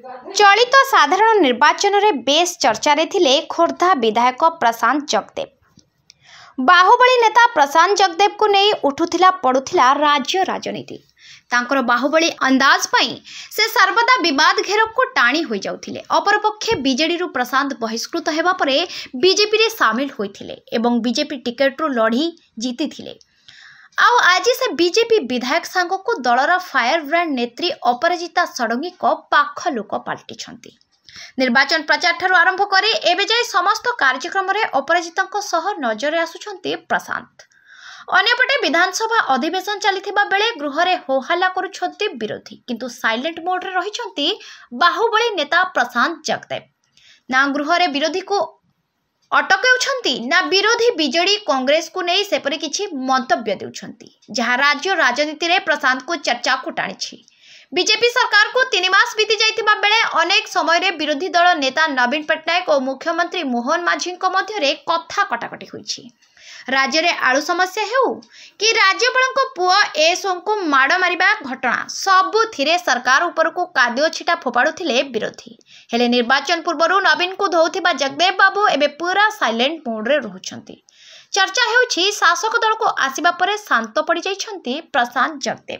चलित साधारण निर्वाचन में बेस चर्चा रे थिले खोर्धा विधायक प्रशांत जगदेव। बाहुबली नेता प्रशांत जगदेव को नहीं उठुथिला पड़ुथिला राज्य राजनीति। तांकर बाहुबली अंदाज पई से सर्वदा विवाद घेर को टाणी हो जाउथिले। अपरपक्षे बीजेडी रु प्रशांत बहिष्कृत हेबा परे बीजेपी रे शामिल होइथिले एवं बीजेपी टिकेट रु लड़ी जीतिथिले। आउ आज से बीजेपी विधायक सांग को दलर फायर ब्रांड नेत्री अपराजिता षडंगी को पाख लोक पाल्टिछंती। निर्वाचन प्रचार ठारू आरंभ करे एबे जाय समस्त कार्यक्रम रे अपराजिता सह नजर आसुछंती प्रशांत। अन्यपटे विधानसभा अधिवेशन चलिथिबा बेले गृह रे होहल्ला करुछंती विरोधी, किंतु साइलेंट मोड रे रहिछंती बाहुबली नेता प्रशांत जगदेव। ना गृह रे विरोधी को अटकाउछंती ना विरोधी बीजेडी कांग्रेस को नहीं सेपरि किछि मंतव्य देउछंती, जहाँ राज्य राजनीति रे प्रशांत को चर्चा को टाणी। बीजेपी सरकार को 3 मास बीती जाइथिबा बेले अनेक समय रे विरोधी दल नेता नवीन पट्टनायक और मुख्यमंत्री मोहन माझी मध्य रे कथा कटाकटी होइछि। राज्य रे आळु समस्या हेउ कि राज्यपाल पुआ एसों को माड़ मारिबा घटना सबुथिरे सरकार उपर को कादो छिटा फोपाड़ुथिले विरोधी। हेले निर्वाचन पूर्व नवीन को धोउथिबा जगदेव बाबू एबे पूरा साइलेंट मोड रे रहुछंती। चर्चा हेउछि शासक दल को आसिबा परे शांत पड़ी जाइछंती प्रशांत जगदेव।